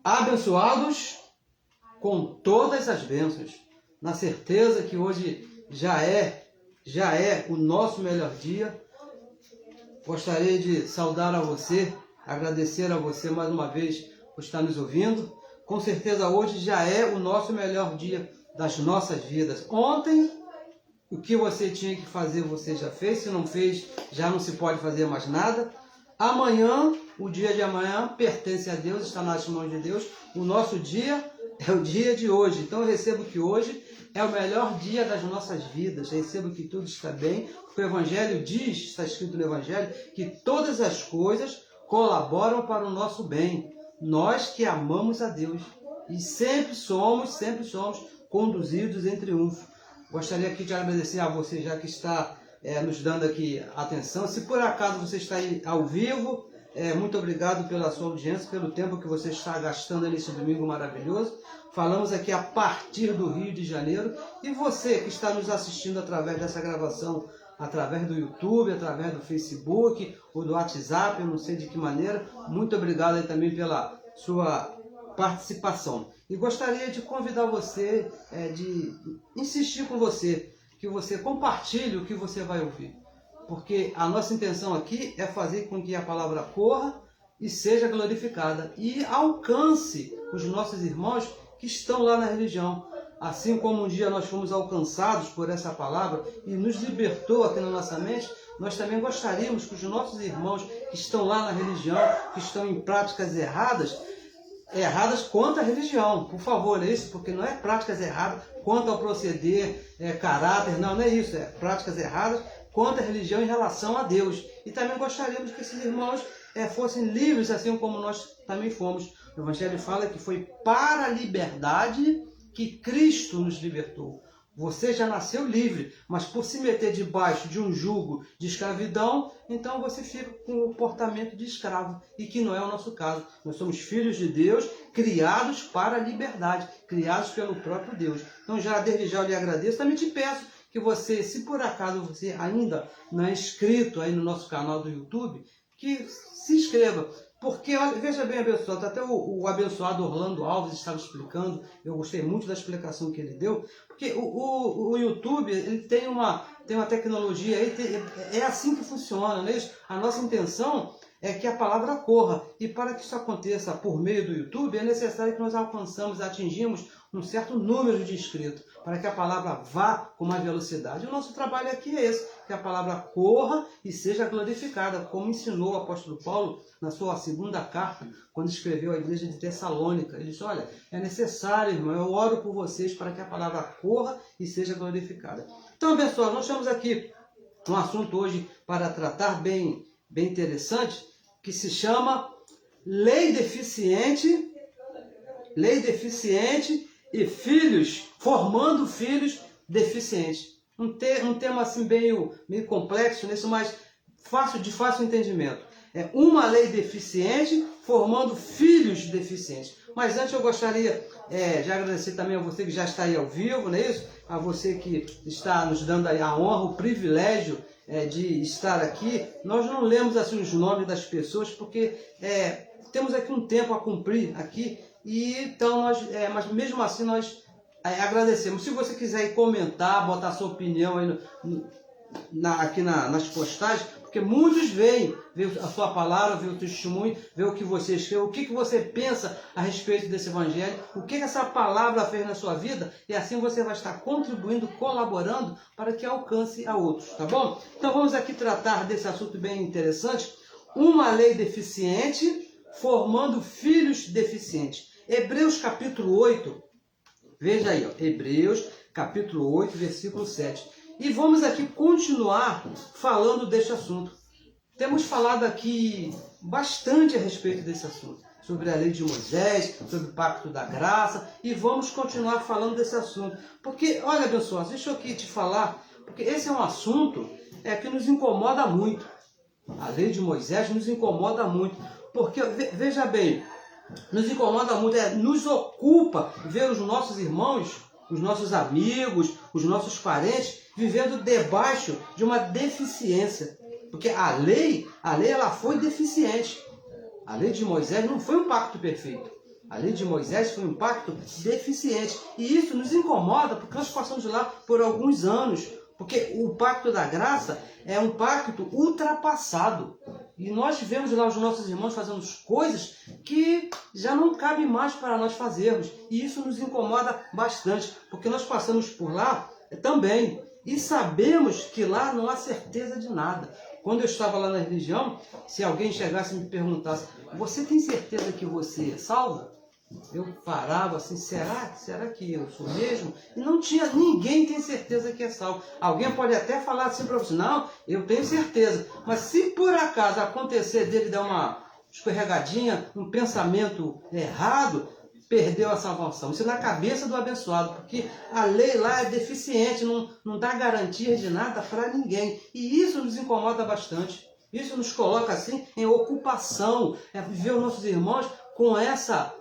abençoados com todas as bênçãos, na certeza que hoje já é o nosso melhor dia. Gostaria de saudar a você, agradecer a você mais uma vez por estar nos ouvindo. Com certeza hoje já é o nosso melhor dia das nossas vidas. Ontem, o que você tinha que fazer, você já fez. Se não fez, já não se pode fazer mais nada. Amanhã, o dia de amanhã, pertence a Deus, está nas mãos de Deus. O nosso dia é o dia de hoje. Então eu recebo que hoje é o melhor dia das nossas vidas. Eu recebo que tudo está bem. O Evangelho diz, está escrito no Evangelho, que todas as coisas colaboram para o nosso bem. Nós que amamos a Deus. E sempre somos conduzidos em triunfo. Gostaria aqui de agradecer a você, já que está nos dando aqui atenção. Se por acaso você está aí ao vivo, muito obrigado pela sua audiência, pelo tempo que você está gastando nesse domingo maravilhoso. Falamos aqui a partir do Rio de Janeiro. E você que está nos assistindo através dessa gravação, através do YouTube, através do Facebook ou do WhatsApp, eu não sei de que maneira, muito obrigado aí também pela sua participação. E gostaria de convidar você, de insistir com você, que você compartilhe o que você vai ouvir. Porque a nossa intenção aqui é fazer com que a palavra corra e seja glorificada e alcance os nossos irmãos que estão lá na religião. Assim como um dia nós fomos alcançados por essa palavra e nos libertou aqui na nossa mente, nós também gostaríamos que os nossos irmãos que estão lá na religião, que estão em práticas erradas quanto à religião, por favor, é isso, porque não é práticas erradas quanto ao proceder, caráter, não é isso, é práticas erradas quanto à religião em relação a Deus. E também gostaríamos que esses irmãos fossem livres, assim como nós também fomos. O Evangelho fala que foi para a liberdade que Cristo nos libertou. Você já nasceu livre, mas por se meter debaixo de um jugo de escravidão, então você fica com o comportamento de escravo, e que não é o nosso caso. Nós somos filhos de Deus, criados para a liberdade, criados pelo próprio Deus. Então desde já eu lhe agradeço, também te peço que você, se por acaso você ainda não é inscrito aí no nosso canal do YouTube, que se inscreva. Porque, olha, veja bem, abençoado, até o abençoado Orlando Alves estava explicando, eu gostei muito da explicação que ele deu, porque o YouTube ele tem uma tecnologia aí, é assim que funciona, não é isso? A nossa intenção é que a palavra corra, e para que isso aconteça por meio do YouTube, é necessário que nós atingimos um certo número de inscritos, para que a palavra vá com uma velocidade. O nosso trabalho aqui é esse, que a palavra corra e seja glorificada, como ensinou o apóstolo Paulo na sua segunda carta, quando escreveu à igreja de Tessalônica. Ele disse, olha, é necessário, irmão, eu oro por vocês para que a palavra corra e seja glorificada. Então, pessoal, nós temos aqui um assunto hoje para tratar bem interessante, que se chama lei deficiente e formando filhos deficientes. Um tema assim meio complexo, nisso, mas de fácil entendimento. É uma lei deficiente formando filhos deficientes. Mas antes eu gostaria de agradecer também a você que já está aí ao vivo, não é isso? A você que está nos dando aí a honra, o privilégio de estar aqui. Nós não lemos assim os nomes das pessoas, porque temos aqui um tempo a cumprir aqui, e então mas mesmo assim nós agradecemos. Se você quiser ir comentar, botar sua opinião aí aqui nas postagens, porque muitos veem a sua palavra, veem o testemunho, veem o que você escreveu, o que você pensa a respeito desse evangelho, o que essa palavra fez na sua vida, e assim você vai estar contribuindo, colaborando para que alcance a outros, tá bom? Então vamos aqui tratar desse assunto bem interessante, uma lei deficiente formando filhos deficientes. Hebreus capítulo 8, veja aí, Hebreus capítulo 8, versículo 7. E vamos aqui continuar falando deste assunto. Temos falado aqui bastante a respeito desse assunto, sobre a lei de Moisés, sobre o pacto da graça, e vamos continuar falando desse assunto. Porque, olha, abençoado, deixa eu aqui te falar, porque esse é um assunto que nos incomoda muito. A lei de Moisés nos incomoda muito, porque, veja bem, nos incomoda muito, nos ocupa ver os nossos irmãos, os nossos amigos, os nossos parentes, vivendo debaixo de uma deficiência. Porque a lei ela foi deficiente. A lei de Moisés não foi um pacto perfeito. A lei de Moisés foi um pacto deficiente. E isso nos incomoda porque nós passamos lá por alguns anos. Porque o pacto da graça é um pacto ultrapassado. E nós vemos lá os nossos irmãos fazendo coisas que já não cabe mais para nós fazermos. E isso nos incomoda bastante, porque nós passamos por lá também. E sabemos que lá não há certeza de nada. Quando eu estava lá na religião, se alguém chegasse e me perguntasse, você tem certeza que você é salvo? Eu parava assim, será que eu sou mesmo? E não tinha, ninguém tem certeza que é salvo. Alguém pode até falar assim para você, não, eu tenho certeza. Mas se por acaso acontecer dele dar uma escorregadinha, um pensamento errado, perdeu a salvação. Isso é na cabeça do abençoado, porque a lei lá é deficiente, não dá garantia de nada para ninguém. E isso nos incomoda bastante. Isso nos coloca assim em ocupação, viver os nossos irmãos com essa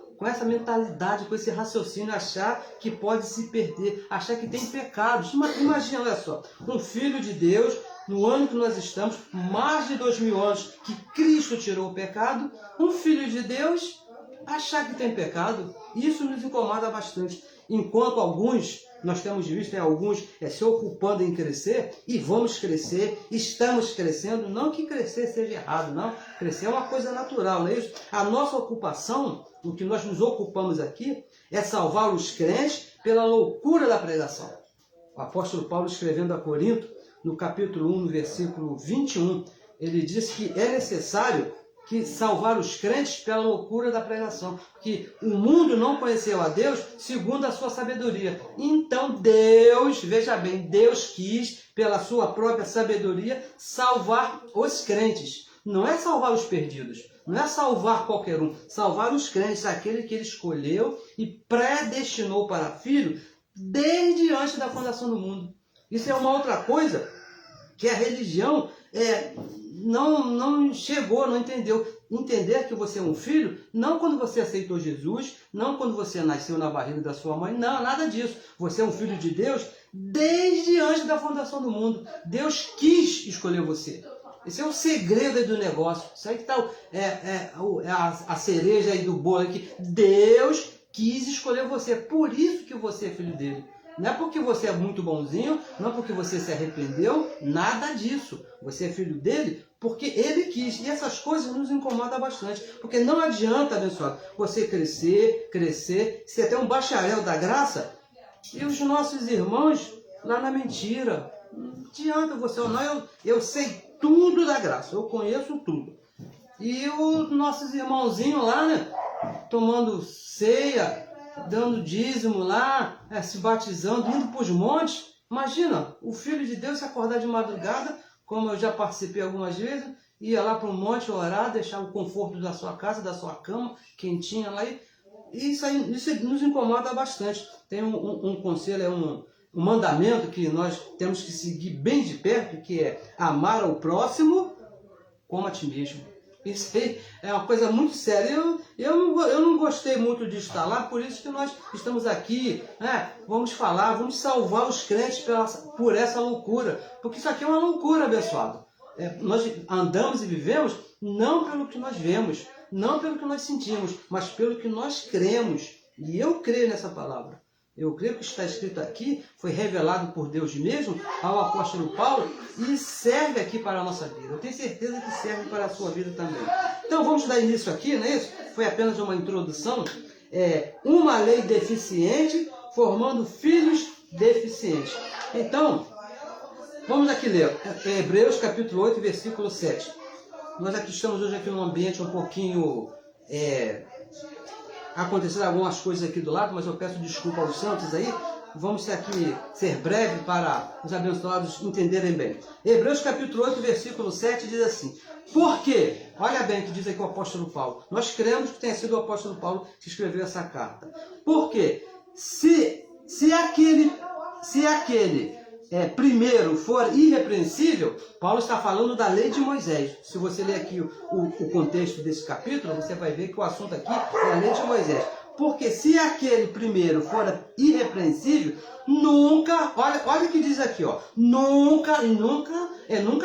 mentalidade, com esse raciocínio, achar que pode se perder, achar que tem pecados. Imagina, olha só, um filho de Deus, no ano que nós estamos, mais de 2000 anos que Cristo tirou o pecado, um filho de Deus achar que tem pecado. Isso nos incomoda bastante. Enquanto alguns, nós temos visto alguns se ocupando em crescer, e vamos crescer, estamos crescendo, não que crescer seja errado, não. Crescer é uma coisa natural, não é isso? A nossa ocupação, o que nós nos ocupamos aqui, é salvar os crentes pela loucura da pregação. O apóstolo Paulo, escrevendo a Corinto, no capítulo 1, no versículo 21, ele diz que é necessário que salvar os crentes pela loucura da pregação, que o mundo não conheceu a Deus segundo a sua sabedoria. Então Deus, veja bem, Deus quis, pela sua própria sabedoria, salvar os crentes. Não é salvar os perdidos, não é salvar qualquer um, salvar os crentes, aquele que ele escolheu e predestinou para filho desde antes da fundação do mundo. Isso é uma outra coisa que a religião não chegou, não entendeu. Entender que você é um filho, não quando você aceitou Jesus, não quando você nasceu na barriga da sua mãe, não, nada disso. Você é um filho de Deus desde antes da fundação do mundo. Deus quis escolher você. Esse é o segredo aí do negócio. Isso aí que está a cereja aí do bolo aqui. Deus quis escolher você. Por isso que você é filho dele. Não é porque você é muito bonzinho, não é porque você se arrependeu, nada disso. Você é filho dele porque ele quis. E essas coisas nos incomodam bastante. Porque não adianta, abençoado, você crescer, ser até um bacharel da graça, e os nossos irmãos lá na mentira. Não adianta você, não, eu sei tudo da graça, eu conheço tudo. E os nossos irmãozinhos lá, né, tomando ceia, dando dízimo lá, se batizando, indo para os montes. Imagina, o Filho de Deus se acordar de madrugada, como eu já participei algumas vezes, ia lá para o monte orar, deixar o conforto da sua casa, da sua cama, quentinha lá. E isso nos incomoda bastante. Tem um conselho, um mandamento que nós temos que seguir bem de perto, que é amar ao próximo como a ti mesmo. Isso aí é uma coisa muito séria. Eu não gostei muito de estar lá, por isso que nós estamos aqui, né? Vamos falar, vamos salvar os crentes por essa loucura. Porque isso aqui é uma loucura, abençoado. Nós andamos e vivemos não pelo que nós vemos, não pelo que nós sentimos, mas pelo que nós cremos. E eu creio nessa palavra. Eu creio que está escrito aqui, foi revelado por Deus mesmo ao apóstolo Paulo e serve aqui para a nossa vida. Eu tenho certeza que serve para a sua vida também. Então vamos dar início aqui, não é isso? Foi apenas uma introdução. Uma lei deficiente formando filhos deficientes. Então, vamos aqui ler. Hebreus capítulo 8, versículo 7. Nós aqui estamos hoje aqui num ambiente um pouquinho... aconteceram algumas coisas aqui do lado, mas eu peço desculpa aos santos aí. Vamos aqui ser breve para os abençoados entenderem bem. Hebreus capítulo 8, versículo 7 diz assim: por quê? Olha bem o que diz aqui o apóstolo Paulo. Nós cremos que tenha sido o apóstolo Paulo que escreveu essa carta. Por quê? Se aquele primeiro for irrepreensível, Paulo está falando da lei de Moisés. Se você ler aqui o contexto desse capítulo, você vai ver que o assunto aqui é a lei de Moisés. Porque se aquele primeiro for irrepreensível, nunca, olha o que diz aqui, nunca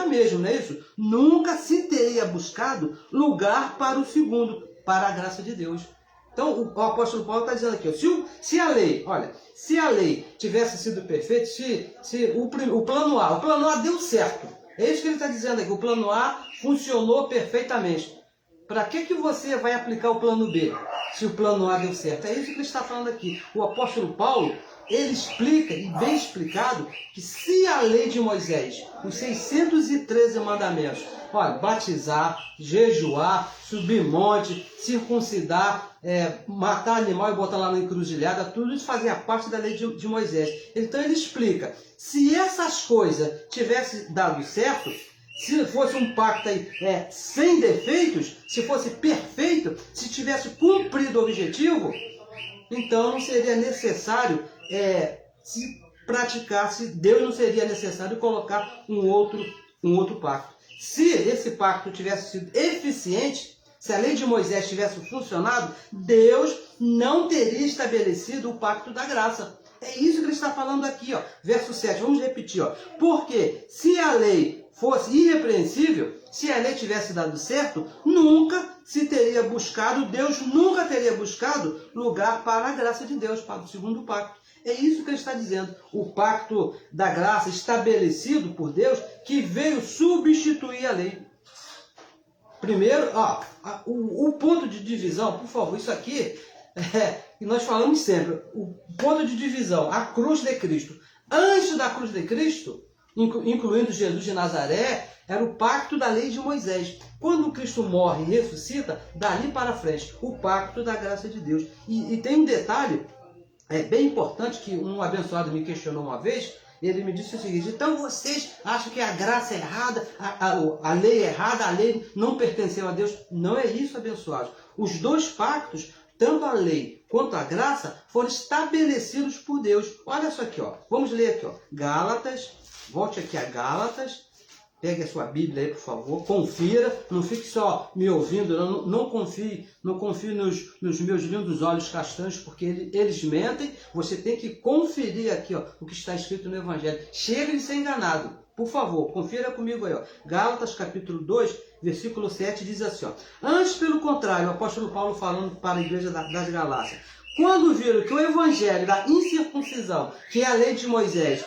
mesmo, não é isso? Nunca se teria buscado lugar para o segundo, para a graça de Deus. Então o apóstolo Paulo está dizendo aqui, ó, se a lei, olha, se a lei tivesse sido perfeita, se o plano A deu certo. É isso que ele está dizendo aqui, o plano A funcionou perfeitamente. Para que você vai aplicar o plano B, se o plano A deu certo? É isso que ele está falando aqui. O apóstolo Paulo, ele explica, e bem explicado, que se a lei de Moisés, os 613 mandamentos, olha, batizar, jejuar, subir monte, circuncidar, matar animal e botar lá na encruzilhada, tudo isso fazia parte da lei de Moisés. Então ele explica, se essas coisas tivessem dado certo, se fosse um pacto aí, sem defeitos, se fosse perfeito, se tivesse cumprido o objetivo, então não seria necessário se praticasse, Deus não seria necessário colocar um outro pacto. Se esse pacto tivesse sido eficiente, se a lei de Moisés tivesse funcionado, Deus não teria estabelecido o pacto da graça. É isso que ele está falando aqui, ó, verso 7. Vamos repetir, ó. Porque se a lei fosse irrepreensível, se a lei tivesse dado certo, nunca se teria buscado, Deus nunca teria buscado lugar para a graça de Deus, para o segundo pacto. É isso que ele está dizendo. O pacto da graça estabelecido por Deus, que veio substituir a lei. Primeiro, o ponto de divisão, por favor, isso aqui, que nós falamos sempre, o ponto de divisão, a cruz de Cristo. Antes da cruz de Cristo, incluindo Jesus de Nazaré, era o pacto da lei de Moisés. Quando Cristo morre e ressuscita, dali para frente, o pacto da graça de Deus. E tem um detalhe, bem importante, que um abençoado me questionou uma vez. Ele me disse o seguinte: então vocês acham que a graça é errada, a lei é errada, a lei não pertenceu a Deus? Não é isso, abençoados. Os dois pactos, tanto a lei quanto a graça, foram estabelecidos por Deus. Olha só aqui, ó. Vamos ler aqui, ó. Gálatas, volte aqui a Gálatas. Pegue a sua Bíblia aí, por favor, confira, não fique só me ouvindo, não confie nos meus lindos olhos castanhos, porque eles mentem. Você tem que conferir aqui, ó, o que está escrito no Evangelho. Chega de ser enganado, por favor, confira comigo aí, ó. Gálatas capítulo 2, versículo 7 diz assim, ó. Antes, pelo contrário, o apóstolo Paulo falando para a igreja das Galácias, quando viram que o Evangelho da incircuncisão, que é a lei de Moisés,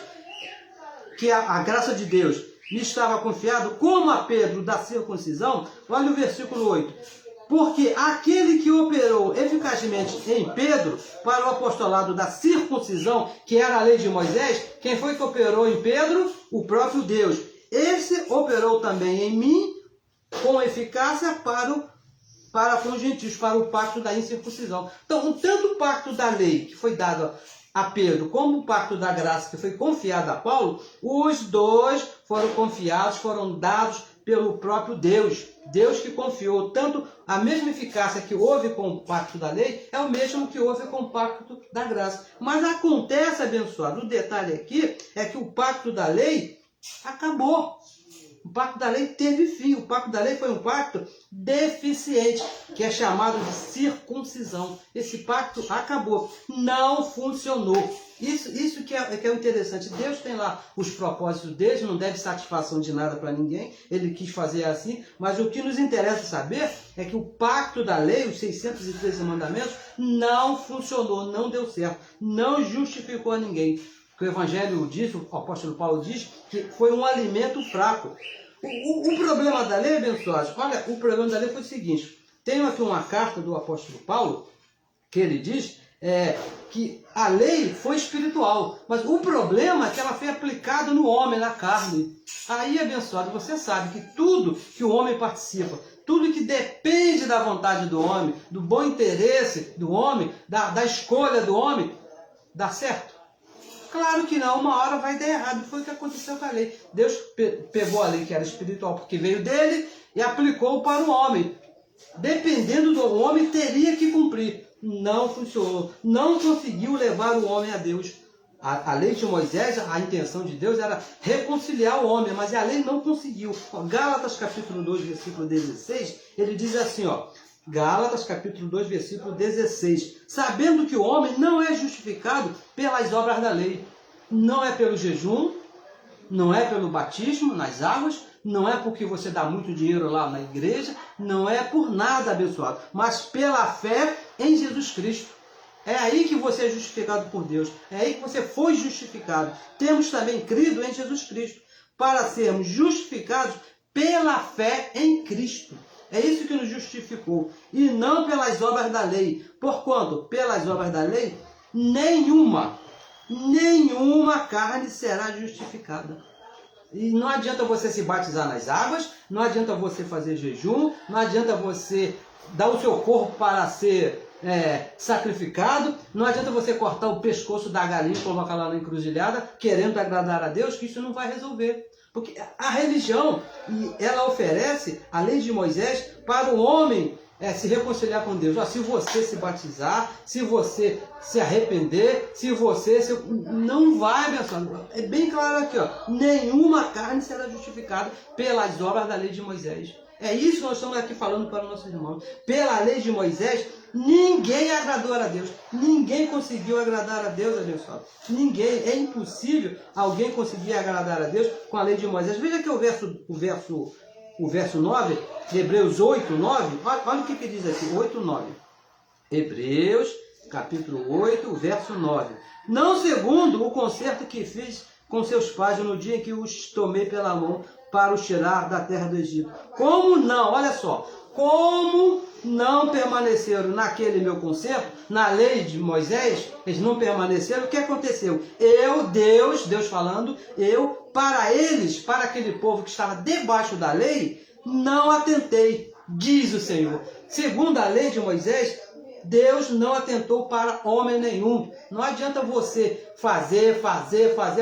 que é a graça de Deus, lhe estava confiado, como a Pedro da circuncisão, olha o versículo 8. Porque aquele que operou eficazmente em Pedro para o apostolado da circuncisão, que era a lei de Moisés, quem foi que operou em Pedro? O próprio Deus. Esse operou também em mim com eficácia para com os gentios, para o pacto da incircuncisão. Então, tanto o pacto da lei, que foi dado a Pedro, como o pacto da graça, que foi confiado a Paulo, os dois foram confiados, foram dados pelo próprio Deus. Deus que confiou. Tanto a mesma eficácia que houve com o pacto da lei, é o mesmo que houve com o pacto da graça. Mas acontece, abençoado, o detalhe aqui é que o pacto da lei acabou. O pacto da lei teve fim. O pacto da lei foi um pacto deficiente, que é chamado de circuncisão. Esse pacto acabou. Não funcionou. Isso que é o interessante. Deus tem lá os propósitos dele, não deve satisfação de nada para ninguém. Ele quis fazer assim. Mas o que nos interessa saber é que o pacto da lei, os 613 mandamentos, não funcionou, não deu certo. Não justificou a ninguém. O Evangelho diz, o apóstolo Paulo diz, que foi um alimento fraco. O problema da lei, abençoados, olha, o problema da lei foi o seguinte. Tenho aqui uma carta do apóstolo Paulo, que ele diz que a lei foi espiritual, mas o problema é que ela foi aplicada no homem, na carne. Aí, abençoado, você sabe que tudo que o homem participa, tudo que depende da vontade do homem, do bom interesse do homem, da escolha do homem, dá certo? Claro que não, uma hora vai dar errado. Foi o que aconteceu com a lei. Deus pegou a lei que era espiritual, porque veio dele, e aplicou para o homem. Dependendo do homem, teria que cumprir. Não funcionou. Não conseguiu levar o homem a Deus. A lei de Moisés, a intenção de Deus era reconciliar o homem, mas a lei não conseguiu. Gálatas capítulo 2, versículo 16, ele diz assim, ó. Gálatas capítulo 2, versículo 16. Sabendo que o homem não é justificado pelas obras da lei. Não é pelo jejum, não é pelo batismo nas águas, não é porque você dá muito dinheiro lá na igreja, não é por nada, abençoado, mas pela fé em Jesus Cristo. É aí que você é justificado por Deus. É aí que você foi justificado. Temos também crido em Jesus Cristo, para sermos justificados pela fé em Cristo. É isso que nos justificou. E não pelas obras da lei. Porquanto, pelas obras da lei, nenhuma carne será justificada. E não adianta você se batizar nas águas, não adianta você fazer jejum, não adianta você dar o seu corpo para ser sacrificado, não adianta você cortar o pescoço da galinha e colocar lá na encruzilhada, querendo agradar a Deus, que isso não vai resolver. Porque a religião, ela oferece a lei de Moisés para o homem se reconciliar com Deus. Se você se batizar, se você se arrepender, não vai, pessoal. É bem claro aqui, nenhuma carne será justificada pelas obras da lei de Moisés. É isso que nós estamos aqui falando para os nossos irmãos. Pela lei de Moisés, ninguém agradou a Deus. Ninguém conseguiu agradar a Deus, abençoado. Ninguém. É impossível alguém conseguir agradar a Deus com a lei de Moisés. Veja aqui o verso 9, Hebreus 8, 9. Olha o que diz aqui, 8, 9. Hebreus, capítulo 8, verso 9. Não segundo o concerto que fiz com seus pais no dia em que os tomei pela mão para os tirar da terra do Egito. Como não? Olha só. Como não permaneceram naquele meu concerto, na lei de Moisés, eles não permaneceram, o que aconteceu? Deus falando, para eles, para aquele povo que estava debaixo da lei, não atentei, diz o Senhor. Segundo a lei de Moisés, Deus não atentou para homem nenhum. Não adianta você fazer,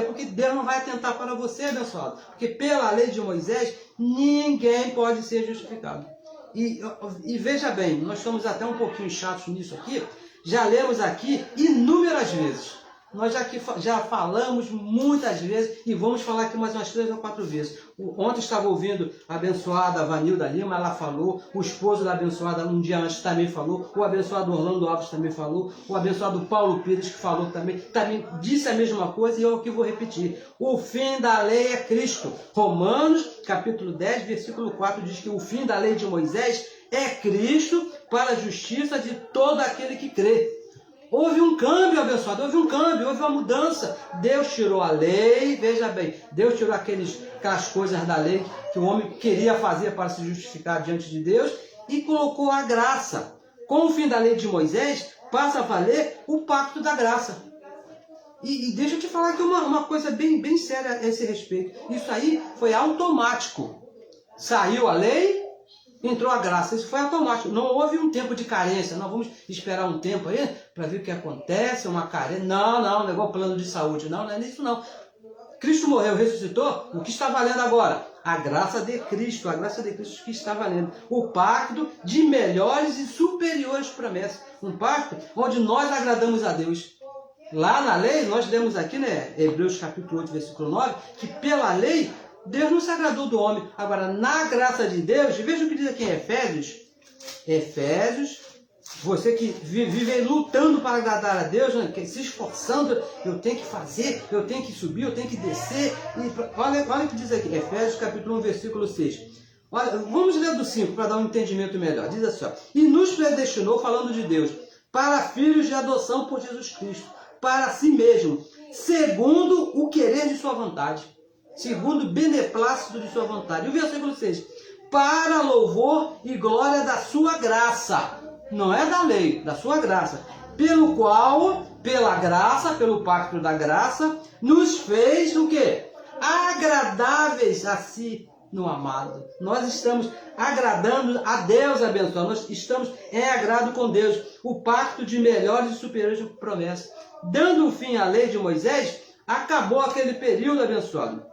porque Deus não vai atentar para você, abençoado. Porque pela lei de Moisés, ninguém pode ser justificado. E veja bem, nós estamos até um pouquinho chatos nisso aqui. Já lemos aqui inúmeras vezes. Nós já falamos muitas vezes e vamos falar aqui mais umas 3 ou 4 vezes. Ontem estava ouvindo a abençoada Vanilda Lima, ela falou, o esposo da abençoada um dia antes também falou, o abençoado Orlando Alves também falou, o abençoado Paulo Pires que falou também disse a mesma coisa e eu aqui vou repetir. O fim da lei é Cristo. Romanos, capítulo 10, versículo 4 diz que o fim da lei de Moisés é Cristo para a justiça de todo aquele que crê. Houve um câmbio, abençoado, houve uma mudança. Deus tirou a lei, veja bem, Deus tirou aquelas coisas da lei que o homem queria fazer para se justificar diante de Deus e colocou a graça. Com o fim da lei de Moisés, passa a valer o pacto da graça. E deixa eu te falar aqui uma coisa bem séria a esse respeito. Isso aí foi automático. Saiu a lei, entrou a graça, isso foi automático, não houve um tempo de carência, não vamos esperar um tempo aí para ver o que acontece, uma carência, não é igual plano de saúde, não é isso não. Cristo morreu, ressuscitou, o que está valendo agora? A graça de Cristo que está valendo, o pacto de melhores e superiores promessas, um pacto onde nós agradamos a Deus. Lá na lei, nós lemos aqui, Hebreus capítulo 8, versículo 9, que pela lei, Deus não se agradou do homem. Agora, na graça de Deus, veja o que diz aqui em Efésios, você que vive lutando para agradar a Deus, se esforçando, eu tenho que fazer, eu tenho que subir, eu tenho que descer. Olha o que diz aqui, Efésios capítulo 1, versículo 6. Olha, vamos ler do 5 para dar um entendimento melhor. Diz assim, e nos predestinou, falando de Deus, para filhos de adoção por Jesus Cristo, para si mesmo, segundo o querer de sua vontade. Segundo o beneplácito de sua vontade. E o versículo 6. Para louvor e glória da sua graça. Não é da lei, da sua graça. Pelo qual, pela graça, pelo pacto da graça, nos fez o quê? Agradáveis a si no amado. Nós estamos agradando a Deus, abençoado. Nós estamos em agrado com Deus. O pacto de melhores e superiores promessas. Dando um fim à lei de Moisés, acabou aquele período, abençoado.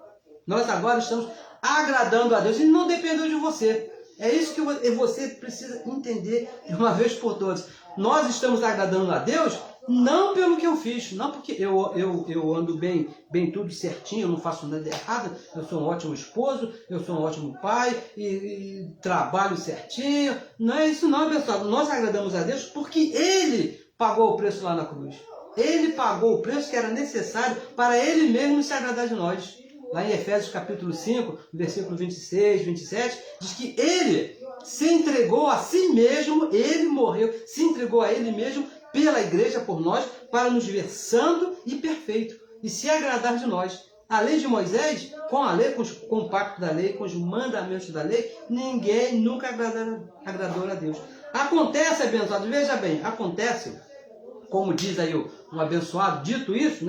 Nós agora estamos agradando a Deus e não dependeu de você. É isso que você precisa entender de uma vez por todas. Nós estamos agradando a Deus não pelo que eu fiz, não porque eu ando bem tudo certinho, eu não faço nada errado, eu sou um ótimo esposo, eu sou um ótimo pai e trabalho certinho. Não é isso não, pessoal. Nós agradamos a Deus porque Ele pagou o preço lá na cruz. Ele pagou o preço que era necessário para Ele mesmo se agradar de nós. Lá em Efésios capítulo 5, versículo 26, 27, diz que Ele se entregou a si mesmo, ele morreu, se entregou a ele mesmo pela igreja, por nós, para nos ver santo e perfeito, e se agradar de nós. A lei de Moisés, com a lei, com o pacto da lei, com os mandamentos da lei, ninguém nunca agradou a Deus. Acontece, abençoado, veja bem, acontece, como diz aí o abençoado, dito isso,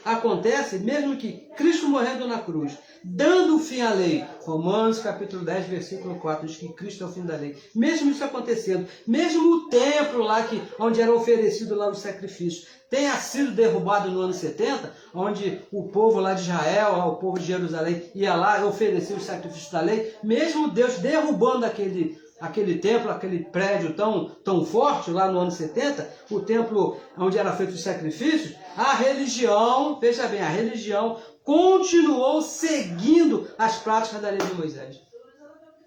acontece mesmo que Cristo morrendo na cruz, dando fim à lei, Romanos capítulo 10, versículo 4, diz que Cristo é o fim da lei. Mesmo isso acontecendo, mesmo o templo lá onde era oferecido lá os sacrifícios, tenha sido derrubado no ano 70, onde o povo lá de Israel, o povo de Jerusalém, ia lá e oferecia os sacrifícios da lei, mesmo Deus derrubando aquele templo, aquele prédio tão forte lá no ano 70, o templo onde eram feitos os sacrifícios, a religião, veja bem, a religião continuou seguindo as práticas da lei de Moisés.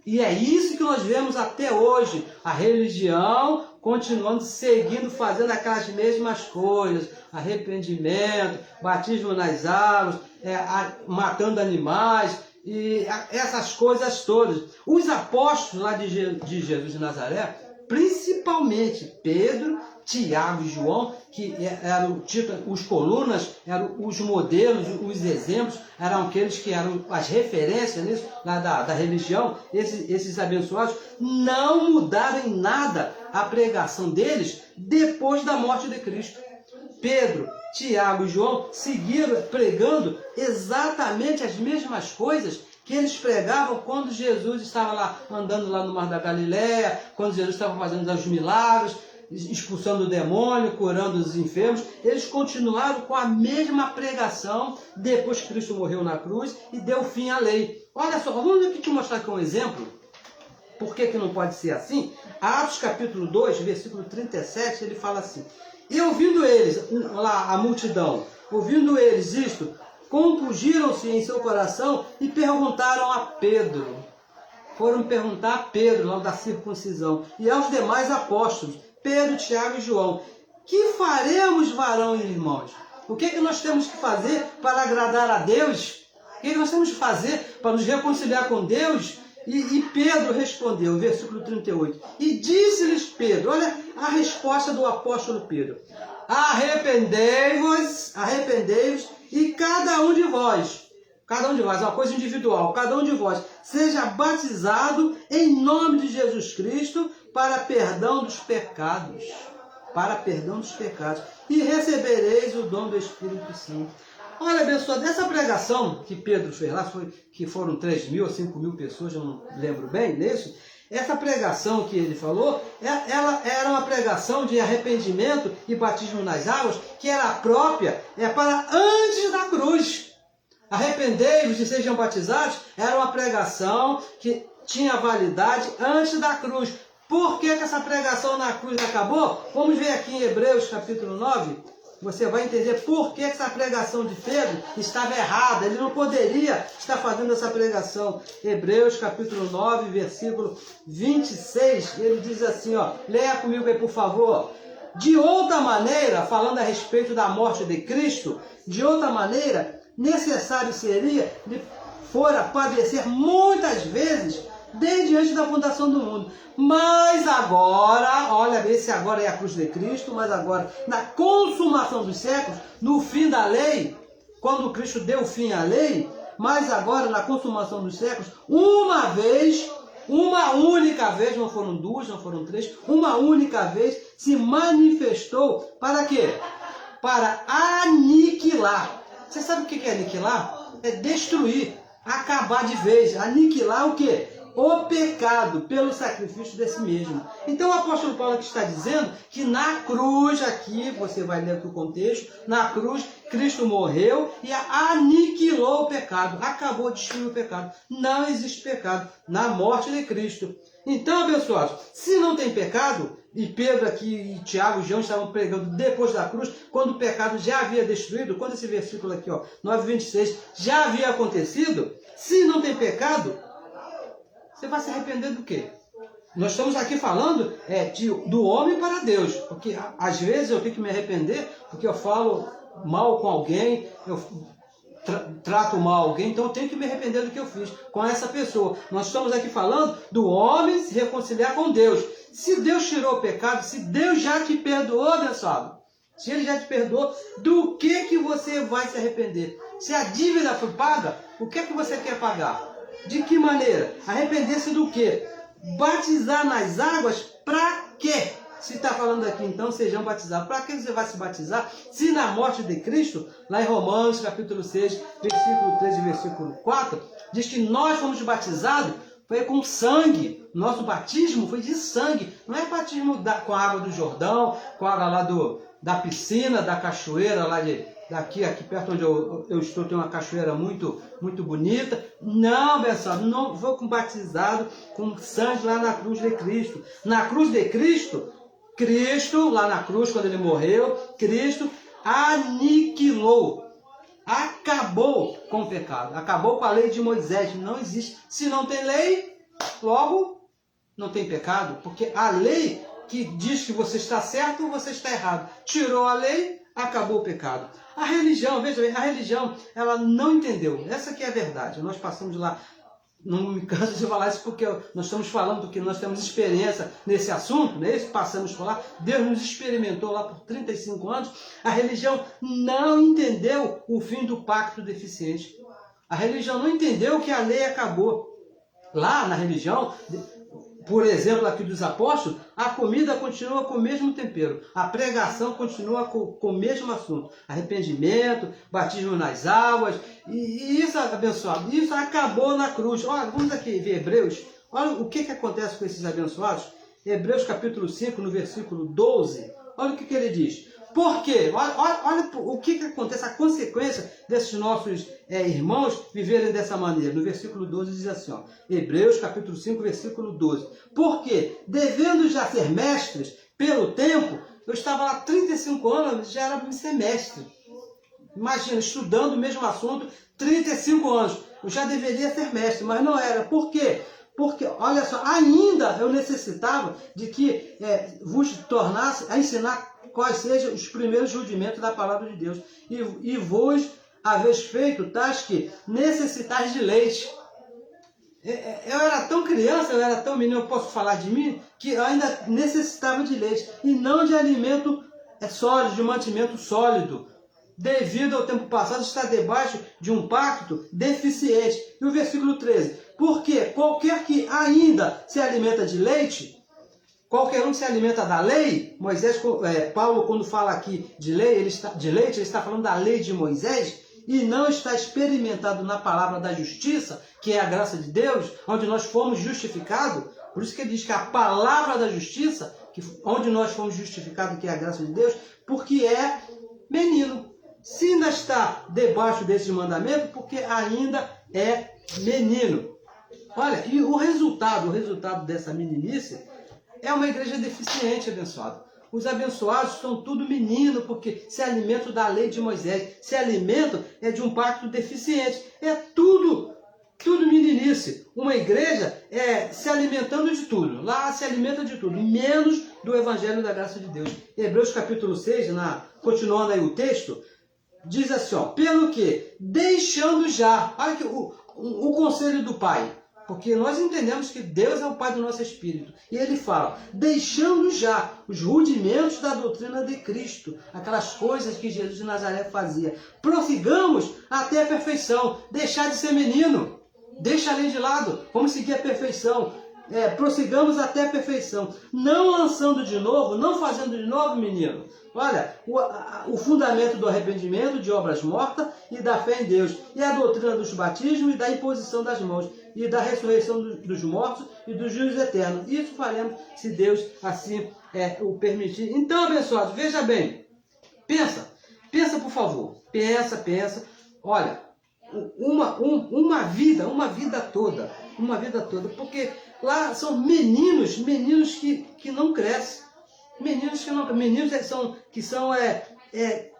E é isso que nós vemos até hoje, a religião continuando seguindo, fazendo aquelas mesmas coisas, arrependimento, batismo nas águas, matando animais, e essas coisas todas. Os apóstolos lá de Jesus de Nazaré, principalmente Pedro, Tiago e João, que eram os colunas, eram os modelos, os exemplos, eram aqueles que eram as referências nisso, lá da religião, esses abençoados, não mudaram em nada a pregação deles depois da morte de Cristo. Pedro, Tiago e João seguiram pregando exatamente as mesmas coisas que eles pregavam quando Jesus estava lá andando lá no Mar da Galileia, quando Jesus estava fazendo os milagres, expulsando o demônio, curando os enfermos. Eles continuaram com a mesma pregação depois que Cristo morreu na cruz e deu fim à lei. Olha só, vamos aqui te mostrar aqui um exemplo. Por que não pode ser assim? Atos capítulo 2, versículo 37, ele fala assim: e ouvindo eles, lá a multidão, ouvindo eles isto, compungiram-se em seu coração e perguntaram a Pedro. Foram perguntar a Pedro, lá da circuncisão, e aos demais apóstolos, Pedro, Tiago e João: que faremos, varão e irmãos? O que nós temos que fazer para agradar a Deus? O que nós temos que fazer para nos reconciliar com Deus? E Pedro respondeu, versículo 38, e disse-lhes Pedro, olha a resposta do apóstolo Pedro: arrependei-vos, e cada um de vós, é uma coisa individual, cada um de vós seja batizado em nome de Jesus Cristo para perdão dos pecados, e recebereis o dom do Espírito Santo. Olha, abençoado, essa pregação que Pedro fez lá, que foram 3.000 ou 5.000 pessoas, eu não lembro bem disso. Essa pregação que ele falou, ela era uma pregação de arrependimento e batismo nas águas, que era própria para antes da cruz. Arrependei-vos e sejam batizados, era uma pregação que tinha validade antes da cruz. Por que essa pregação na cruz acabou? Vamos ver aqui em Hebreus capítulo 9. Você vai entender por que essa pregação de Pedro estava errada. Ele não poderia estar fazendo essa pregação. Hebreus capítulo 9, versículo 26. Ele diz assim, leia comigo aí, por favor. De outra maneira, falando a respeito da morte de Cristo, de outra maneira, necessário seria lhe fora padecer muitas vezes desde antes da fundação do mundo. Mas agora, olha, esse agora é a cruz de Cristo, mas agora, na consumação dos séculos, no fim da lei, quando Cristo deu fim à lei, mas agora, na consumação dos séculos, uma única vez, não foram duas, não foram três, uma única vez se manifestou para quê? Para aniquilar. Você sabe o que é aniquilar? É destruir, acabar de vez, aniquilar o quê? O pecado pelo sacrifício desse mesmo. Então o apóstolo Paulo aqui está dizendo que na cruz, aqui você vai ler o contexto, na cruz Cristo morreu e aniquilou o pecado, acabou de destruir o pecado. Não existe pecado na morte de Cristo. Então, abençoados, se não tem pecado, e Pedro aqui e Tiago e João estavam pregando depois da cruz, quando o pecado já havia destruído, quando esse versículo aqui, 9:26, já havia acontecido, se não tem pecado, você vai se arrepender do quê? Nós estamos aqui falando do homem para Deus. Porque às vezes eu tenho que me arrepender porque eu falo mal com alguém, eu trato mal alguém, então eu tenho que me arrepender do que eu fiz com essa pessoa. Nós estamos aqui falando do homem se reconciliar com Deus. Se Deus tirou o pecado, se Deus já te perdoou, abençoado, se Ele já te perdoou, do que você vai se arrepender? Se a dívida foi paga, o que você quer pagar? De que maneira? Arrepender-se do quê? Batizar nas águas para quê? Se está falando aqui, então, sejam batizados. Para que você vai se batizar? Se na morte de Cristo, lá em Romanos, capítulo 6, versículo 3 e versículo 4, diz que nós fomos batizados, foi com sangue. Nosso batismo foi de sangue. Não é batismo com a água do Jordão, com a água lá da piscina, da cachoeira, lá aqui perto onde eu estou, tem uma cachoeira muito, muito bonita. Não, pessoal, não foi batizado com sangue lá na cruz de Cristo. Na cruz de Cristo, lá na cruz, quando ele morreu, Cristo aniquilou, acabou com o pecado, acabou com a lei de Moisés. Não existe. Se não tem lei, logo não tem pecado, porque a lei que diz que você está certo ou você está errado, tirou a lei, acabou o pecado. A religião, veja bem, a religião, ela não entendeu. Essa que é a verdade. Nós passamos lá, não me canso de falar isso porque nós estamos falando que nós temos experiência nesse assunto, né? Passamos por lá, Deus nos experimentou lá por 35 anos. A religião não entendeu o fim do pacto deficiente. A religião não entendeu que a lei acabou. Lá na religião, por exemplo, aqui dos apóstolos, a comida continua com o mesmo tempero. A pregação continua com o mesmo assunto. Arrependimento, batismo nas águas. E isso, abençoado, isso acabou na cruz. Olha, vamos aqui ver Hebreus. Olha o que acontece com esses abençoados. Hebreus capítulo 5, no versículo 12. Olha o que ele diz. Por quê? Olha o que acontece, a consequência desses nossos irmãos viverem dessa maneira. No versículo 12 diz assim, ó, Hebreus capítulo 5, versículo 12. Porque, devendo já ser mestres pelo tempo, eu estava lá 35 anos, já era para ser mestre. Imagina, estudando o mesmo assunto, 35 anos. Eu já deveria ser mestre, mas não era. Por quê? Porque, olha só, ainda eu necessitava de que vos tornasse a ensinar quais sejam os primeiros rudimentos da palavra de Deus. E vos haveis feito tais que necessitais de leite. Eu era tão criança, eu era tão menino, eu posso falar de mim, que eu ainda necessitava de leite. E não de alimento sólido, de mantimento sólido. Devido ao tempo passado, está debaixo de um pacto deficiente. E o versículo 13. Porque qualquer que ainda se alimenta de leite, qualquer um que se alimenta da lei, Paulo, quando fala aqui de leite, ele está falando da lei de Moisés, e não está experimentado na palavra da justiça, que é a graça de Deus, onde nós fomos justificados. Por isso que ele diz que a palavra da justiça, onde nós fomos justificados, que é a graça de Deus, porque é menino. Se ainda está debaixo desse mandamento, porque ainda é menino. Olha, e o resultado dessa meninice é uma igreja deficiente, abençoado. Os abençoados são tudo menino, porque se alimentam da lei de Moisés. Se alimentam de um pacto deficiente. É tudo meninice. Uma igreja se alimentando de tudo. Lá se alimenta de tudo, menos do evangelho da graça de Deus. Hebreus capítulo 6, continuando aí o texto, diz assim, ó, pelo que, deixando já, olha aqui o conselho do Pai, porque nós entendemos que Deus é o Pai do nosso espírito, e ele fala, deixando já os rudimentos da doutrina de Cristo, aquelas coisas que Jesus de Nazaré fazia, prossigamos até a perfeição, deixar de ser menino, deixa a lei de lado, vamos seguir a perfeição, prossigamos até a perfeição, não lançando de novo, não fazendo de novo, menino. Olha, o fundamento do arrependimento, de obras mortas e da fé em Deus, e a doutrina dos batismos e da imposição das mãos, e da ressurreição dos mortos e do juízo eterno. Isso faremos, se Deus assim o permitir. Então, abençoados, veja bem, pensa por favor, pensa, olha, uma vida toda, porque lá são meninos que não crescem, meninos que são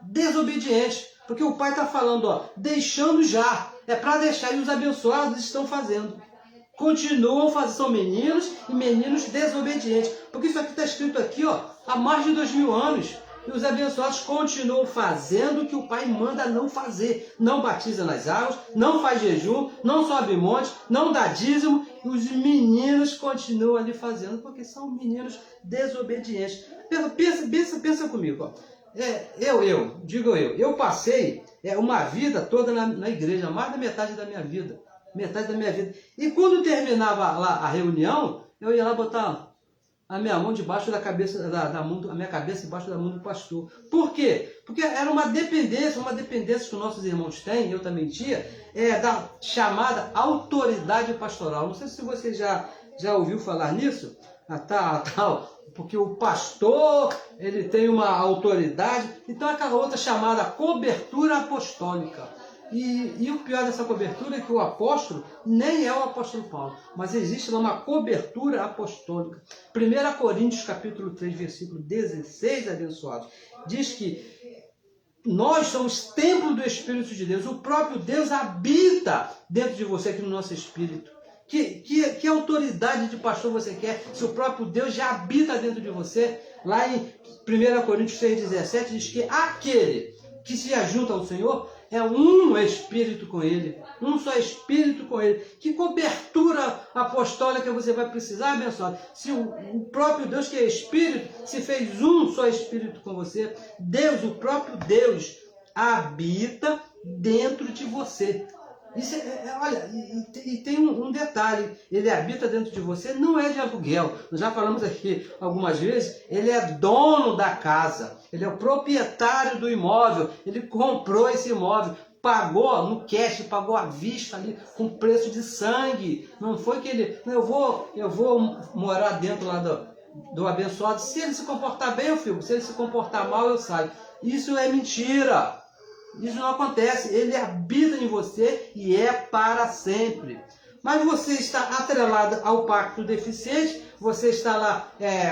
desobedientes, porque o Pai está falando, ó, deixando já, para deixar, e os abençoados estão fazendo, continuam fazendo, são meninos e meninos desobedientes, porque isso aqui está escrito aqui, ó, há mais de 2000 anos, E os abençoados continuam fazendo o que o pai manda não fazer. Não batiza nas águas, não faz jejum, não sobe monte, não dá dízimo. E os meninos continuam ali fazendo, porque são meninos desobedientes. Pensa comigo. Ó. Eu passei uma vida toda na igreja, mais da metade da minha vida. Metade da minha vida. E quando terminava lá a reunião, eu ia lá botar a minha mão debaixo da cabeça, a minha cabeça debaixo da mão do pastor. Por quê? Porque era uma dependência que os nossos irmãos têm, eu também tinha, da chamada autoridade pastoral. Não sei se você já ouviu falar nisso. Porque o pastor, ele tem uma autoridade, então aquela outra chamada cobertura apostólica. E o pior dessa cobertura é que o apóstolo nem é o apóstolo Paulo, mas existe lá uma cobertura apostólica. 1 Coríntios capítulo 3, versículo 16, abençoados, diz que nós somos templo do Espírito de Deus. O próprio Deus habita dentro de você, aqui no nosso espírito. Que autoridade de pastor você quer se o próprio Deus já habita dentro de você? Lá em 1 Coríntios 6,17 diz que aquele que se ajunta ao Senhor é um espírito com ele, um só espírito com ele. Que cobertura apostólica você vai precisar, abençoado? Se o próprio Deus, que é espírito, se fez um só espírito com você, Deus, o próprio Deus, habita dentro de você. Isso olha, e tem um detalhe, ele habita dentro de você, não é de aluguel. Nós já falamos aqui algumas vezes, ele é dono da casa, ele é o proprietário do imóvel, ele comprou esse imóvel, pagou no cash, pagou à vista ali, com preço de sangue. Não foi que ele, eu vou morar dentro lá do abençoado, se ele se comportar bem eu fico, se ele se comportar mal eu saio. Isso é mentira. Isso não acontece, ele habita em você e é para sempre. Mas você está atrelado ao pacto deficiente, você está lá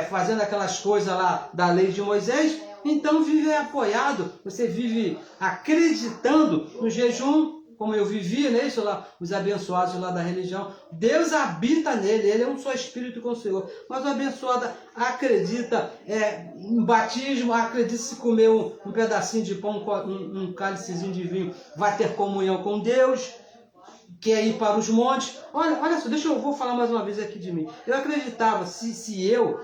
fazendo aquelas coisas lá da lei de Moisés, então vive apoiado, você vive acreditando no jejum, como eu vivi, né? Isso lá, os abençoados lá da religião. Deus habita nele, ele é um só espírito com o Senhor. Mas o abençoado acredita em batismo, acredita se comer um pedacinho de pão, um cálicezinho de vinho, vai ter comunhão com Deus, quer ir para os montes. Olha só, vou falar mais uma vez aqui de mim. Eu acreditava, se eu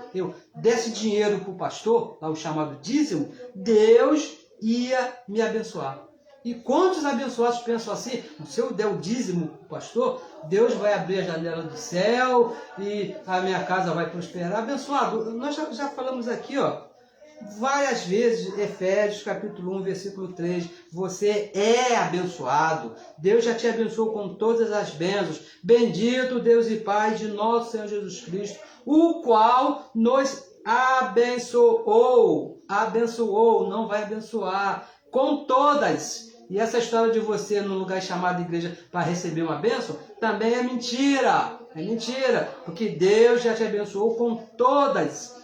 desse dinheiro para o pastor, lá o chamado dízimo, Deus ia me abençoar. E quantos abençoados pensam assim? Se eu der o dízimo para o pastor, Deus vai abrir a janela do céu e a minha casa vai prosperar. Abençoado, nós já falamos aqui, ó, várias vezes, Efésios capítulo 1, versículo 3, você é abençoado. Deus já te abençoou com todas as bênçãos. Bendito Deus e Pai de nosso Senhor Jesus Cristo, o qual nos abençoou, não vai abençoar, com todas. E essa história de você num lugar chamado igreja para receber uma bênção, também é mentira. É mentira, porque Deus já te abençoou com todas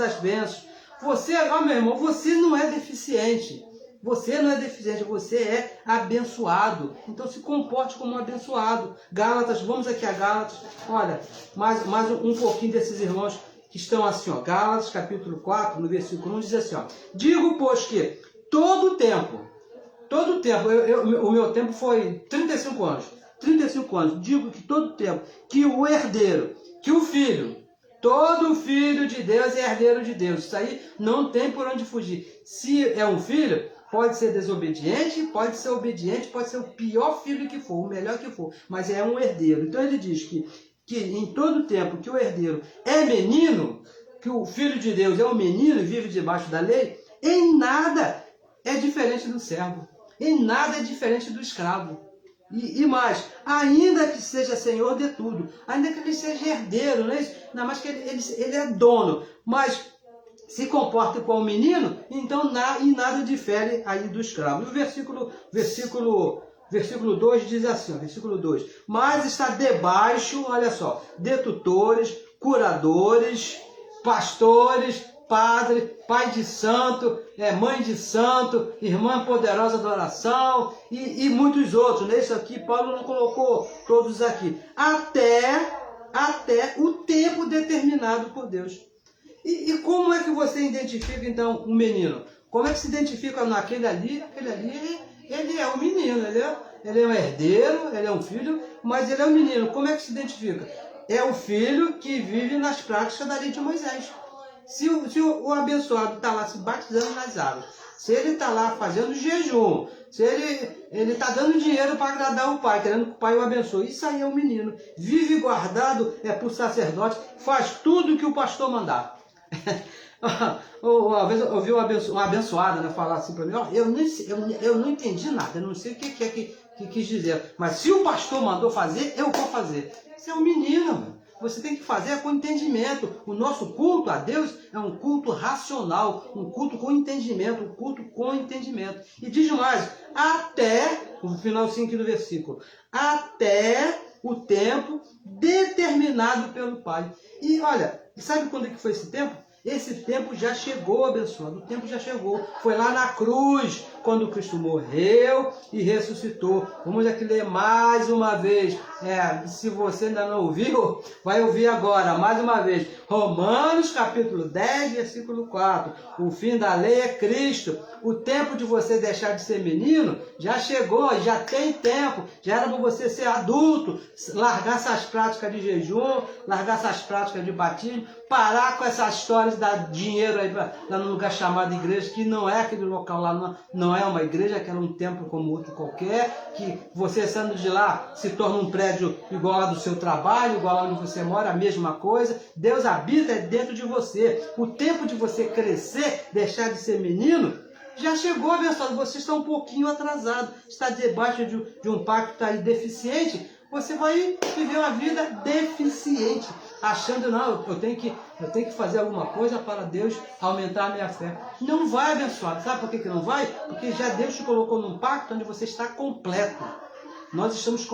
as bênçãos. Você, meu irmão, você não é deficiente. Você não é deficiente, você é abençoado. Então se comporte como um abençoado. Gálatas, vamos aqui a Gálatas. Olha, mais um pouquinho desses irmãos que estão assim, ó. Gálatas, capítulo 4, no versículo 1, diz assim, ó. Digo, pois, que todo o tempo, o meu tempo foi 35 anos. 35 anos. Digo que todo o tempo, que o herdeiro, que o filho, todo filho de Deus é herdeiro de Deus. Isso aí não tem por onde fugir. Se é um filho, pode ser desobediente, pode ser obediente, pode ser o pior filho que for, o melhor que for, mas é um herdeiro. Então ele diz que em todo tempo que o herdeiro é menino, que o filho de Deus é um menino e vive debaixo da lei, em nada é diferente do servo, em nada é diferente do escravo. E mais, ainda que seja senhor de tudo, ainda que ele seja herdeiro, não é isso? Não, mas que ele é dono, mas se comporta como um menino, então nada difere aí do escravo. E o versículo 2 diz assim, versículo 2, mas está debaixo, olha só, de tutores, curadores, pastores, padre, pai de santo, mãe de santo, irmã poderosa da oração e muitos outros. Né? Isso aqui, Paulo não colocou todos aqui. Até o tempo determinado por Deus. E como é que você identifica, então, um menino? Como é que se identifica naquele ali? Aquele ali, ele é um menino, ele é um herdeiro, ele é um filho, mas ele é um menino. Como é que se identifica? É o filho que vive nas práticas da lei de Moisés. Se o abençoado está lá se batizando nas águas, se ele está lá fazendo jejum, se ele está dando dinheiro para agradar o pai, querendo que o pai o abençoe, isso aí é um menino. Vive guardado por sacerdote, faz tudo que o pastor mandar. Uma vez eu ouvi uma abençoada, né, falar assim para mim, eu não entendi nada, eu não sei o que quis dizer, mas se o pastor mandou fazer, eu vou fazer. Isso é um menino, mano. Você tem que fazer com entendimento. O nosso culto a Deus é um culto racional, um culto com entendimento, um culto com entendimento. E diz mais, até, no finalzinho aqui do versículo, até o tempo determinado pelo Pai. E olha, sabe quando é que foi esse tempo? Esse tempo já chegou, abençoado, o tempo já chegou. Foi lá na cruz, quando Cristo morreu e ressuscitou. Vamos aqui ler mais uma vez. Se você ainda não ouviu, vai ouvir agora, mais uma vez. Romanos capítulo 10, versículo 4. O fim da lei é Cristo. O tempo de você deixar de ser menino já chegou, já tem tempo. Já era para você ser adulto, largar essas práticas de jejum, largar essas práticas de batismo, parar com essas histórias de dar dinheiro aí lá no lugar chamado igreja, que não é aquele local lá, não é uma igreja, que é um templo como outro qualquer, que você saindo de lá se torna um prédio igual lá do seu trabalho, igual lá onde você mora, a mesma coisa. Deus habita dentro de você. O tempo de você crescer, deixar de ser menino, já chegou, abençoado. Você está um pouquinho atrasado, está debaixo de um pacto aí deficiente. Você vai viver uma vida deficiente, achando, não, eu tenho que fazer alguma coisa para Deus aumentar a minha fé. Não vai, abençoado. Sabe por que não vai? Porque já Deus te colocou num pacto onde você está completo. Nós estamos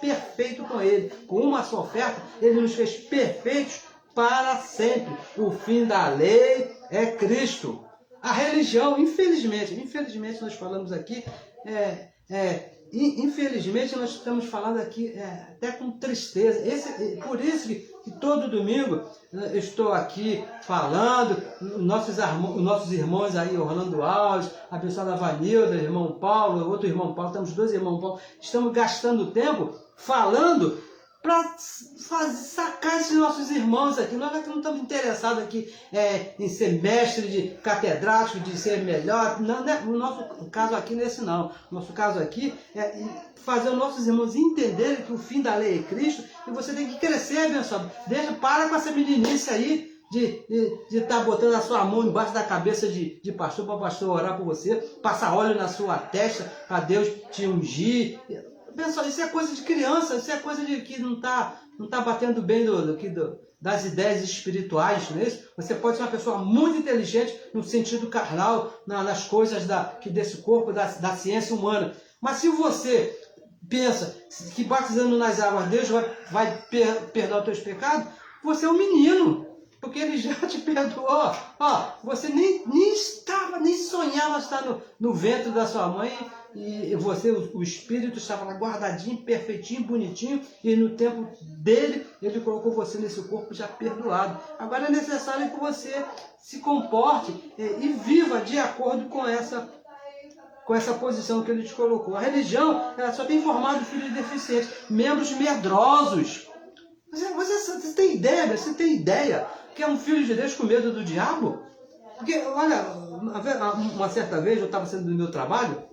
perfeitos com Ele. Com uma só oferta, Ele nos fez perfeitos para sempre. O fim da lei é Cristo. A religião, infelizmente nós falamos aqui, infelizmente nós estamos falando aqui até com tristeza. Por isso que todo domingo eu estou aqui falando, nossos irmãos aí, Orlando Alves, a abençoada Vanilda, irmão Paulo, outro irmão Paulo, temos dois irmãos Paulo, estamos gastando tempo falando para sacar esses nossos irmãos aqui. Nós aqui não estamos interessados aqui em ser mestre de catedrático, de ser melhor. Não, né? O nosso caso aqui não é esse não. O nosso caso aqui é fazer os nossos irmãos entenderem que o fim da lei é Cristo e você tem que crescer, abençoado. Para com essa meninice aí de estar botando a sua mão embaixo da cabeça de pastor para o pastor orar por você, passar óleo na sua testa para Deus te ungir. Pessoal, isso é coisa de criança, isso é coisa de que não tá batendo bem das ideias espirituais, não é isso? Você pode ser uma pessoa muito inteligente no sentido carnal, nas coisas desse corpo, da ciência humana. Mas se você pensa que batizando nas águas Deus vai perdoar os teus pecados, você é um menino, porque Ele já te perdoou. Você nem sonhava estar no ventre da sua mãe, e o Espírito estava lá guardadinho, perfeitinho, bonitinho, e no tempo dele, Ele colocou você nesse corpo já perdoado. Agora é necessário que você se comporte e viva de acordo com essa posição que Ele te colocou. A religião, ela só tem formado filhos deficientes, membros medrosos. Você tem ideia que é um filho de Deus com medo do diabo? Porque, olha, uma certa vez eu estava saindo do meu trabalho,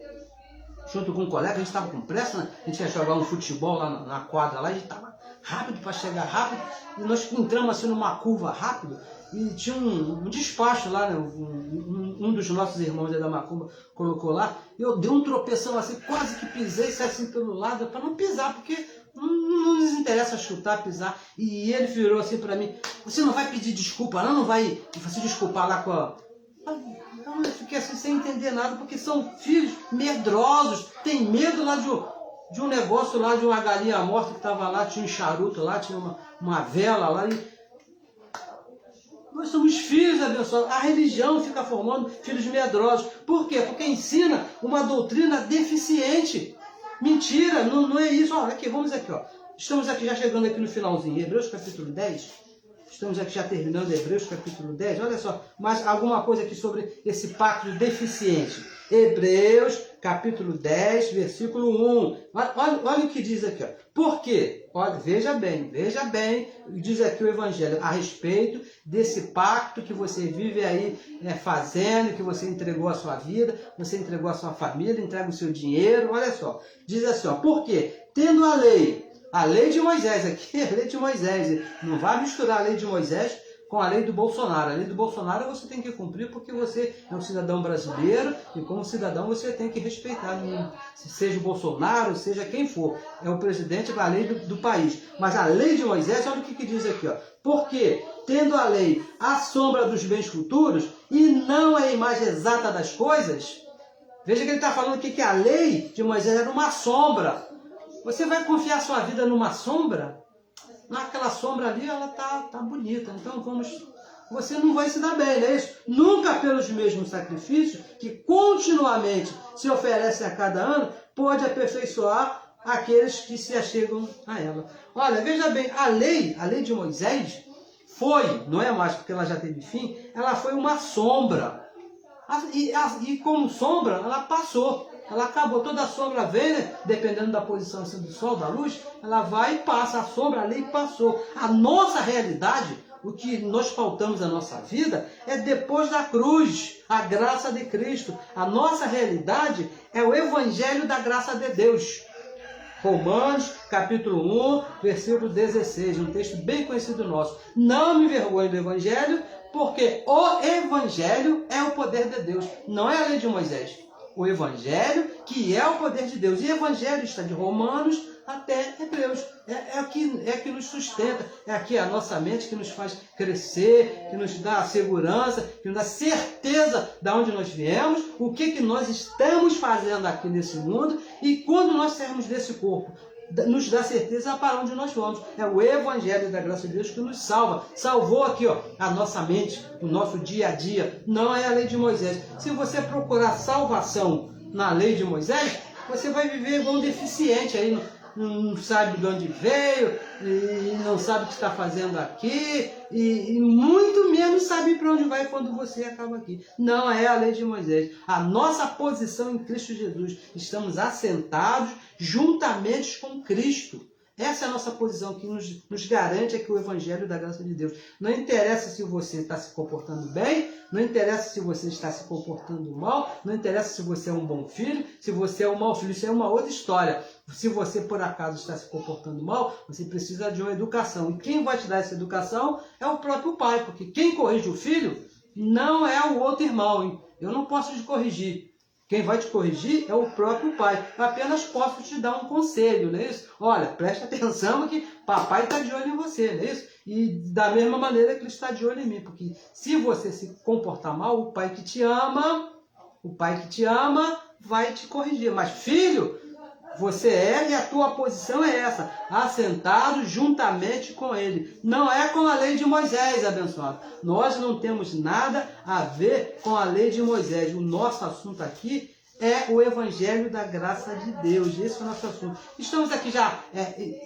junto com um colega, a gente estava com pressa, né? A gente ia jogar um futebol lá na quadra, lá, a gente estava rápido para chegar rápido, e nós entramos assim numa curva rápido, e tinha um despacho lá, né? Um dos nossos irmãos da Macumba colocou lá, e eu dei um tropeção assim, quase que pisei, saí assim pelo lado, para não pisar, porque não nos interessa chutar, pisar. E ele virou assim para mim, você não vai pedir desculpa, não vai se desculpar lá com a... Eu fiquei assim sem entender nada, porque são filhos medrosos, tem medo lá de um negócio lá, de uma galinha morta que estava lá, tinha um charuto lá, tinha uma vela lá. E nós somos filhos, abençoados. A religião fica formando filhos medrosos. Por quê? Porque ensina uma doutrina deficiente. Mentira, não é isso. Olha aqui, vamos aqui, ó. Estamos aqui já chegando aqui no finalzinho. Hebreus capítulo 10. Estamos aqui já terminando Hebreus capítulo 10. Olha só, mais alguma coisa aqui sobre esse pacto deficiente. Hebreus capítulo 10, versículo 1. Olha o que diz aqui. Ó. Por quê? Olha, veja bem, diz aqui o Evangelho a respeito desse pacto que você vive aí fazendo, que você entregou a sua vida, você entregou a sua família, entrega o seu dinheiro. Olha só, diz assim, ó, por quê? Tendo a lei de Moisés, aqui é a lei de Moisés, não vai misturar a lei de Moisés com a lei do Bolsonaro. A lei do Bolsonaro você tem que cumprir porque você é um cidadão brasileiro e como cidadão você tem que respeitar, seja o Bolsonaro, seja quem for, é o presidente da lei do país. Mas a lei de Moisés, olha o que diz aqui, ó. Porque, tendo a lei a sombra dos bens futuros e não a imagem exata das coisas, veja que ele está falando aqui que a lei de Moisés era uma sombra. Você vai confiar sua vida numa sombra? Naquela sombra ali, ela tá bonita. Então, você não vai se dar bem, não é isso? Nunca pelos mesmos sacrifícios, que continuamente se oferecem a cada ano, pode aperfeiçoar aqueles que se achegam a ela. Olha, veja bem, a lei de Moisés não é mais porque ela já teve fim, ela foi uma sombra. E como sombra, ela passou. Ela acabou, toda a sombra vem, né? Dependendo da posição do sol, da luz, ela vai e passa, a sombra ali passou. A nossa realidade, o que nós pautamos a nossa vida, é depois da cruz, a graça de Cristo. A nossa realidade é o Evangelho da graça de Deus. Romanos, capítulo 1, versículo 16, um texto bem conhecido nosso. Não me envergonhe do Evangelho, porque o Evangelho é o poder de Deus, não é a lei de Moisés. O Evangelho, que é o poder de Deus. E o Evangelho está de Romanos até Hebreus. É que nos sustenta. É aqui a nossa mente que nos faz crescer, que nos dá segurança, que nos dá certeza de onde nós viemos, o que nós estamos fazendo aqui nesse mundo e quando nós sairmos desse corpo. Nos dá certeza para onde nós vamos. É o Evangelho da graça de Deus que nos salva. Salvou aqui, ó, a nossa mente, o nosso dia a dia. Não é a lei de Moisés. Se você procurar salvação na lei de Moisés, você vai viver igual um deficiente aí, não sabe de onde veio, e não sabe o que está fazendo aqui, e muito menos sabe para onde vai quando você acaba aqui. Não é a lei de Moisés. A nossa posição em Cristo Jesus. Estamos assentados juntamente com Cristo. Essa é a nossa posição que nos garante aqui o Evangelho da graça de Deus. Não interessa se você está se comportando bem, não interessa se você está se comportando mal, não interessa se você é um bom filho, se você é um mau filho, isso é uma outra história. Se você por acaso está se comportando mal, você precisa de uma educação. E quem vai te dar essa educação é o próprio pai, porque quem corrige o filho não é o outro irmão. Hein? Eu não posso te corrigir. Quem vai te corrigir é o próprio pai. Eu apenas posso te dar um conselho, não é isso? Olha, preste atenção que papai está de olho em você, não é isso? E da mesma maneira que ele está de olho em mim. Porque se você se comportar mal, o pai que te ama vai te corrigir. Mas filho, você é e a tua posição é essa, assentado juntamente com ele. Não é com a lei de Moisés, abençoado. Nós não temos nada a ver com a lei de Moisés. O nosso assunto aqui é o Evangelho da graça de Deus. Esse é o nosso assunto. Estamos aqui já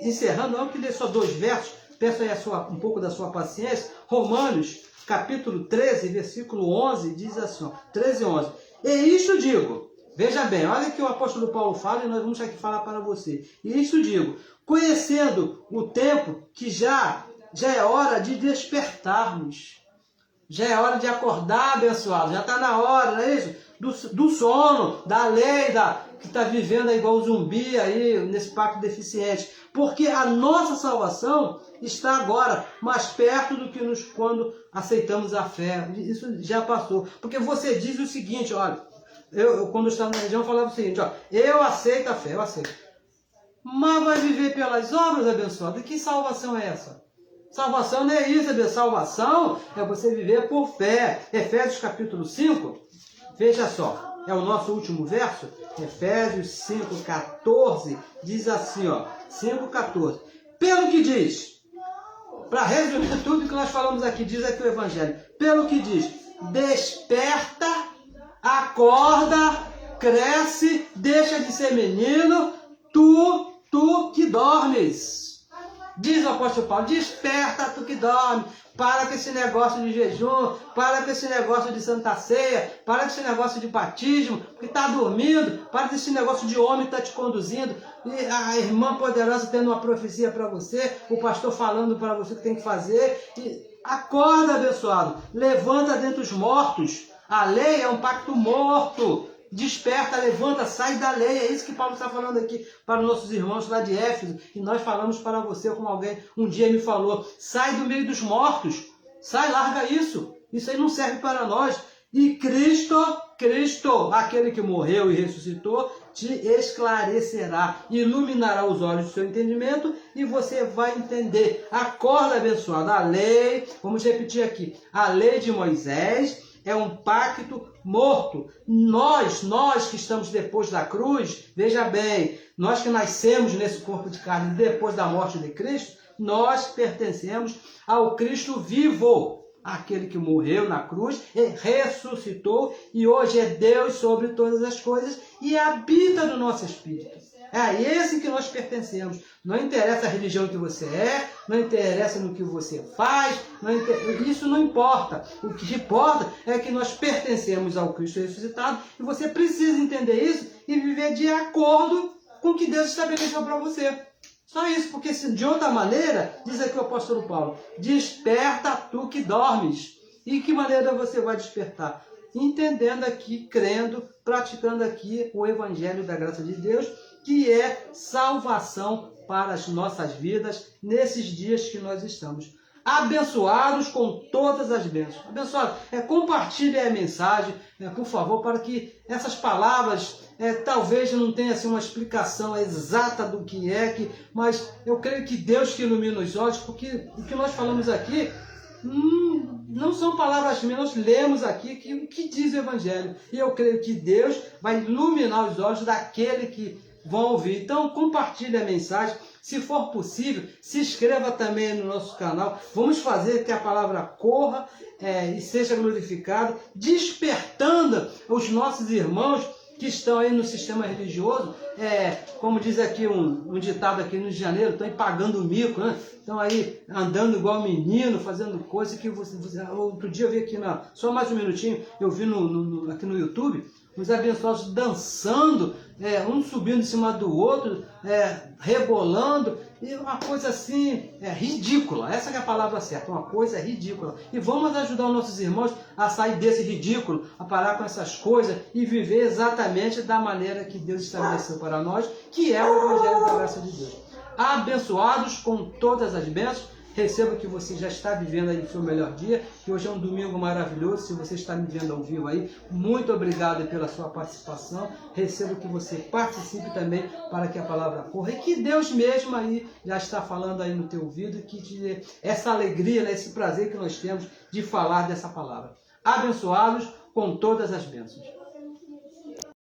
encerrando. Vamos ler só 2 versos. Peço aí um pouco da sua paciência. Romanos, capítulo 13, versículo 11, diz assim, ó, 13 e 11. E isto digo... Veja bem, olha que o apóstolo Paulo fala e nós vamos aqui falar para você. E isso digo, conhecendo o tempo que já é hora de despertarmos. Já é hora de acordar, abençoado. Já está na hora, não é isso? Do sono, da lei, que está vivendo igual zumbi aí, nesse pacto deficiente. Porque a nossa salvação está agora mais perto do que quando aceitamos a fé. Isso já passou. Porque você diz o seguinte, olha... Eu, quando eu estava na região, falava o seguinte, ó, eu aceito a fé, eu aceito. Mas vai viver pelas obras, abençoado. E que salvação é essa? Salvação não é isso, abençoado. Salvação é você viver por fé. Efésios capítulo 5, veja só, é o nosso último verso. Efésios 5,14, diz assim, ó, 5,14. Pelo que diz, para resumir tudo que nós falamos aqui, diz aqui o Evangelho. Pelo que diz, desperta, acorda, cresce, deixa de ser menino, tu que dormes. Diz o apóstolo Paulo, desperta tu que dorme, para com esse negócio de jejum, para com esse negócio de santa ceia, para com esse negócio de batismo, que está dormindo, para com esse negócio de homem que está te conduzindo, e a irmã poderosa tendo uma profecia para você, o pastor falando para você o que tem que fazer. E acorda, abençoado, levanta dentre os mortos. A lei é um pacto morto. Desperta, levanta, sai da lei. É isso que Paulo está falando aqui para os nossos irmãos lá de Éfeso. E nós falamos para você, como alguém um dia me falou, sai do meio dos mortos. Sai, larga isso. Isso aí não serve para nós. E Cristo, aquele que morreu e ressuscitou, te esclarecerá, iluminará os olhos do seu entendimento e você vai entender. Acorda, abençoado. A lei, vamos repetir aqui, a lei de Moisés é um pacto morto. Nós que estamos depois da cruz, veja bem, nós que nascemos nesse corpo de carne depois da morte de Cristo, nós pertencemos ao Cristo vivo, aquele que morreu na cruz, e ressuscitou e hoje é Deus sobre todas as coisas e habita no nosso espírito. É a esse que nós pertencemos. Não interessa a religião que você é, não interessa no que você faz, isso não importa. O que importa é que nós pertencemos ao Cristo ressuscitado e você precisa entender isso e viver de acordo com o que Deus estabeleceu para você. Só isso, porque se de outra maneira, diz aqui o apóstolo Paulo, desperta tu que dormes. E que maneira você vai despertar? Entendendo aqui, crendo, praticando aqui o Evangelho da graça de Deus, que é salvação para as nossas vidas nesses dias que nós estamos. Abençoados com todas as bênçãos. Abençoado, compartilhe a mensagem, por favor, para que essas palavras, talvez não tenha assim, uma explicação exata do que é, mas eu creio que Deus que ilumina os olhos, porque o que nós falamos aqui não são palavras minhas, nós lemos aqui o que diz o Evangelho. E eu creio que Deus vai iluminar os olhos daquele que vão ouvir. Então, compartilhe a mensagem. Se for possível, se inscreva também no nosso canal. Vamos fazer que a palavra corra e seja glorificada, despertando os nossos irmãos que estão aí no sistema religioso, como diz aqui um ditado aqui no Rio de Janeiro, estão aí pagando mico, né? Estão aí andando igual menino, fazendo coisa que você... Outro dia eu vi aqui, só mais um minutinho, eu vi aqui no YouTube, os abençoados dançando, um subindo em cima do outro, rebolando, e uma coisa assim, ridícula. Essa que é a palavra certa, uma coisa ridícula. E vamos ajudar os nossos irmãos a sair desse ridículo, a parar com essas coisas e viver exatamente da maneira que Deus estabeleceu para nós, que é o Evangelho da graça de Deus. Abençoados com todas as bênçãos. Receba que você já está vivendo aí o seu melhor dia, que hoje é um domingo maravilhoso. Se você está me vendo ao vivo aí, muito obrigado pela sua participação. Receba que você participe também para que a palavra corra. E que Deus mesmo aí já está falando aí no teu ouvido, que te dê essa alegria, esse prazer que nós temos de falar dessa palavra. Abençoados com todas as bênçãos.